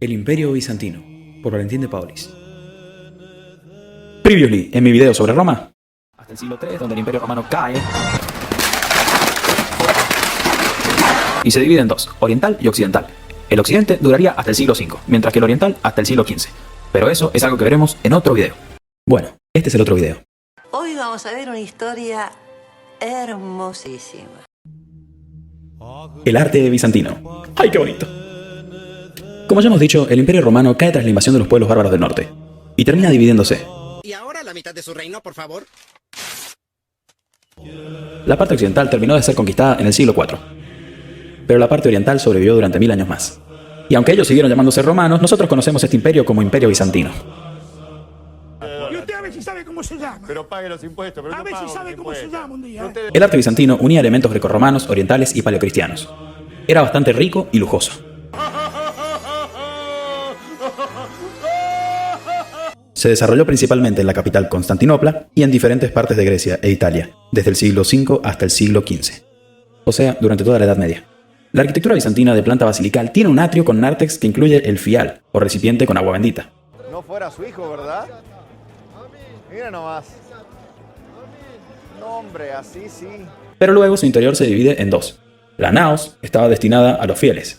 El Imperio Bizantino, por Valentín de Paulis. Previously, en mi video sobre Roma, hasta el siglo III, donde el Imperio Romano cae y se divide en dos, oriental y occidental. El occidente duraría hasta el siglo V, mientras que el oriental hasta el siglo XV. Pero eso es algo que veremos en otro video. Bueno, este es el otro video. Hoy vamos a ver una historia hermosísima. El arte bizantino. ¡Ay, qué bonito! Como ya hemos dicho, el Imperio Romano cae tras la invasión de los pueblos bárbaros del norte y termina dividiéndose. ¿Y ahora la mitad de su reino, por favor? La parte occidental terminó de ser conquistada en el siglo IV, pero la parte oriental sobrevivió durante 1000 años más. Y aunque ellos siguieron llamándose romanos, nosotros conocemos este imperio como Imperio Bizantino. Y usted a ver si sabe cómo se llama. Pero pague los impuestos, pero A no ver si pago sabe los cómo se impuestos. llama un día. El arte bizantino unía elementos grecorromanos, orientales y paleocristianos. Era bastante rico y lujoso. Se desarrolló principalmente en la capital Constantinopla y en diferentes partes de Grecia e Italia, desde el siglo V hasta el siglo XV. O sea, durante toda la Edad Media. La arquitectura bizantina de planta basilical tiene un atrio con nártex que incluye el fial, o recipiente con agua bendita. No fuera su hijo, ¿verdad? Mira nomás. No, hombre, así sí. Pero luego su interior se divide en dos. La naos estaba destinada a los fieles,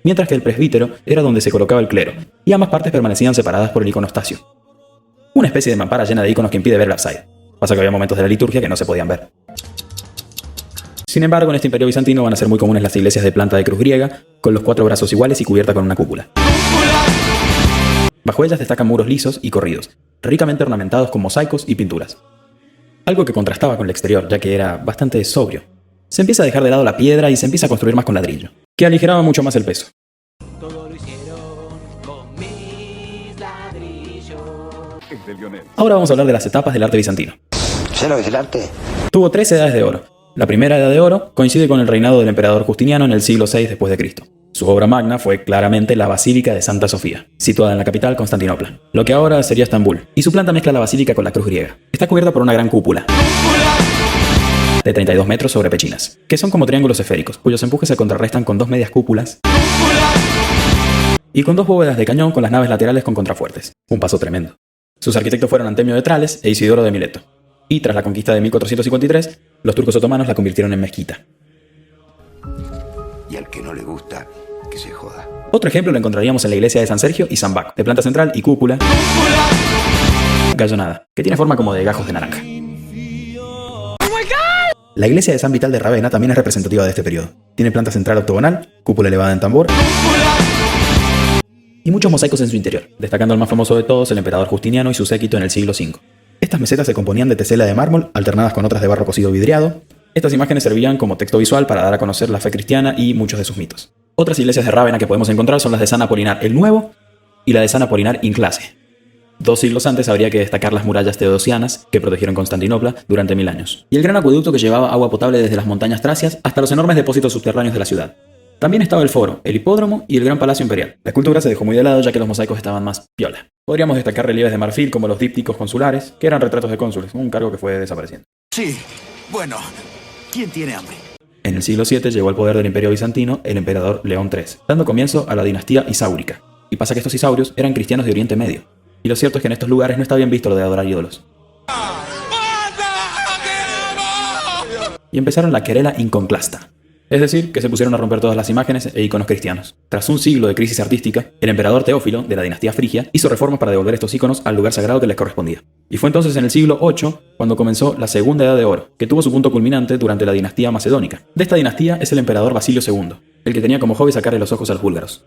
mientras que el presbítero era donde se colocaba el clero, y ambas partes permanecían separadas por el iconostasio. Una especie de mampara llena de iconos que impide ver el ábside. Pasa que había momentos de la liturgia que no se podían ver. Sin embargo, en este imperio bizantino van a ser muy comunes las iglesias de planta de cruz griega, con los 4 brazos iguales y cubierta con una cúpula. Bajo ellas destacan muros lisos y corridos, ricamente ornamentados con mosaicos y pinturas. Algo que contrastaba con el exterior, ya que era bastante sobrio. Se empieza a dejar de lado la piedra y se empieza a construir más con ladrillo, que aligeraba mucho más el peso. Todo lo hicieron con mis ladrillos. Ahora vamos a hablar de las etapas del arte bizantino. ¿Sé lo que es el arte? Tuvo 3 edades de oro. La primera edad de oro coincide con el reinado del emperador Justiniano en el siglo VI después de Cristo. Su obra magna fue claramente la Basílica de Santa Sofía, situada en la capital Constantinopla, lo que ahora sería Estambul, y su planta mezcla la basílica con la cruz griega. Está cubierta por una gran cúpula de 32 metros sobre pechinas, que son como triángulos esféricos, cuyos empujes se contrarrestan con 2 medias cúpulas y con 2 bóvedas de cañón con las naves laterales con contrafuertes. Un paso tremendo. Sus arquitectos fueron Antemio de Trales e Isidoro de Mileto. Y tras la conquista de 1453, los turcos otomanos la convirtieron en mezquita. Y al que no le gusta, que se joda. Otro ejemplo lo encontraríamos en la iglesia de San Sergio y San Baco, de planta central y cúpula gallonada, que tiene forma como de gajos de naranja. La iglesia de San Vital de Ravenna también es representativa de este periodo. Tiene planta central octogonal, cúpula elevada en tambor y muchos mosaicos en su interior, destacando el más famoso de todos, el emperador Justiniano y su séquito en el siglo V. Estas mesetas se componían de tesela de mármol, alternadas con otras de barro cocido vidriado. Estas imágenes servían como texto visual para dar a conocer la fe cristiana y muchos de sus mitos. Otras iglesias de Rávena que podemos encontrar son las de San Apolinar el Nuevo y la de San Apolinar in Clase. 2 siglos antes habría que destacar las murallas teodosianas que protegieron Constantinopla durante 1000 años, y el gran acueducto que llevaba agua potable desde las montañas tracias hasta los enormes depósitos subterráneos de la ciudad. También estaba el foro, el hipódromo y el gran palacio imperial. La escultura se dejó muy de lado ya que los mosaicos estaban más piola. Podríamos destacar relieves de marfil como los dípticos consulares, que eran retratos de cónsules, un cargo que fue desapareciendo. Sí, bueno, ¿quién tiene hambre? En el siglo VII llegó al poder del Imperio Bizantino el emperador León III, dando comienzo a la dinastía Isáurica. Y pasa que estos isaurios eran cristianos de Oriente Medio. Y lo cierto es que en estos lugares no está bien visto lo de adorar ídolos. Y empezaron la querela iconoclasta. Es decir, que se pusieron a romper todas las imágenes e iconos cristianos. Tras un siglo de crisis artística, el emperador Teófilo, de la dinastía Frigia, hizo reformas para devolver estos iconos al lugar sagrado que les correspondía. Y fue entonces en el siglo VIII cuando comenzó la Segunda Edad de Oro, que tuvo su punto culminante durante la dinastía macedónica. De esta dinastía es el emperador Basilio II, el que tenía como hobby sacarle los ojos a los búlgaros.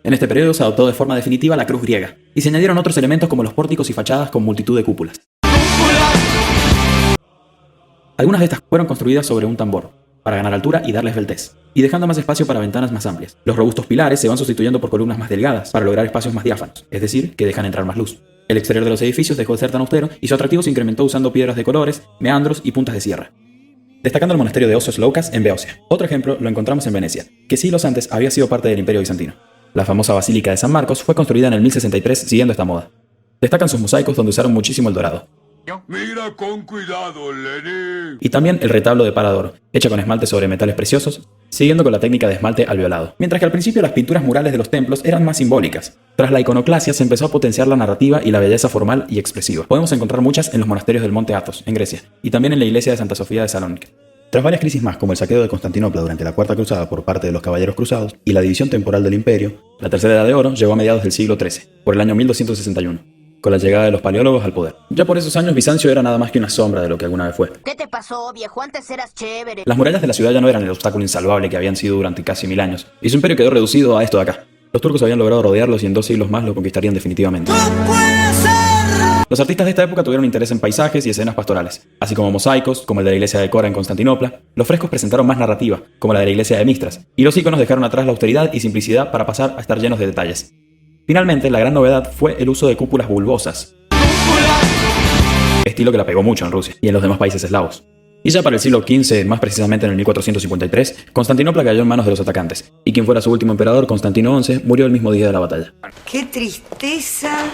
En este periodo se adoptó de forma definitiva la cruz griega, y se añadieron otros elementos como los pórticos y fachadas con multitud de cúpulas. Algunas de estas fueron construidas sobre un tambor, para ganar altura y darle esbeltez, y dejando más espacio para ventanas más amplias. Los robustos pilares se van sustituyendo por columnas más delgadas, para lograr espacios más diáfanos, es decir, que dejan entrar más luz. El exterior de los edificios dejó de ser tan austero, y su atractivo se incrementó usando piedras de colores, meandros y puntas de sierra. Destacando el monasterio de Osios Loukas en Beocia. Otro ejemplo lo encontramos en Venecia, que siglos antes había sido parte del Imperio Bizantino. La famosa Basílica de San Marcos fue construida en el 1063 siguiendo esta moda. Destacan sus mosaicos donde usaron muchísimo el dorado. Mira con cuidado, Lenny. Y también el retablo de Parador, hecha con esmalte sobre metales preciosos, siguiendo con la técnica de esmalte alveolado. Mientras que al principio las pinturas murales de los templos eran más simbólicas. Tras la iconoclasia se empezó a potenciar la narrativa y la belleza formal y expresiva. Podemos encontrar muchas en los monasterios del Monte Athos, en Grecia, y también en la iglesia de Santa Sofía de Salónica. Tras varias crisis más, como el saqueo de Constantinopla durante la Cuarta Cruzada por parte de los Caballeros Cruzados y la división temporal del imperio, la Tercera Edad de Oro llegó a mediados del siglo XIII, por el año 1261, con la llegada de los paleólogos al poder. Ya por esos años Bizancio era nada más que una sombra de lo que alguna vez fue. ¿Qué te pasó, viejo? Antes eras chévere. Las murallas de la ciudad ya no eran el obstáculo insalvable que habían sido durante casi 1000 años, y su imperio quedó reducido a esto de acá. Los turcos habían logrado rodearlos y en 2 siglos más lo conquistarían definitivamente. Los artistas de esta época tuvieron interés en paisajes y escenas pastorales, así como mosaicos, como el de la iglesia de Cora en Constantinopla. Los frescos presentaron más narrativa, como la de la iglesia de Mistras, y los iconos dejaron atrás la austeridad y simplicidad para pasar a estar llenos de detalles. Finalmente, la gran novedad fue el uso de cúpulas bulbosas, estilo que la pegó mucho en Rusia y en los demás países eslavos. Y ya para el siglo XV, más precisamente en el 1453, Constantinopla cayó en manos de los atacantes, y quien fuera su último emperador, Constantino XI, murió el mismo día de la batalla. ¡Qué tristeza!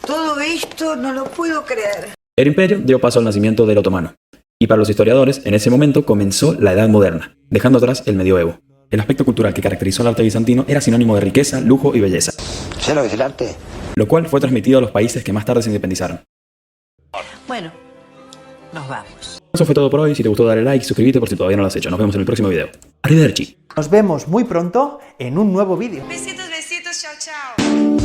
Todo esto no lo puedo creer. El imperio dio paso al nacimiento del otomano, y para los historiadores, en ese momento comenzó la Edad Moderna, dejando atrás el medioevo. El aspecto cultural que caracterizó al arte bizantino era sinónimo de riqueza, lujo y belleza, ¿Sabes lo que es el arte? lo cual fue transmitido a los países que más tarde se independizaron. Bueno, nos vamos. Eso fue todo por hoy. Si te gustó, dale like y suscríbete por si todavía no lo has hecho. Nos vemos en el próximo video. Arrivederci. Nos vemos muy pronto en un nuevo vídeo. Besitos, besitos, chao, chao.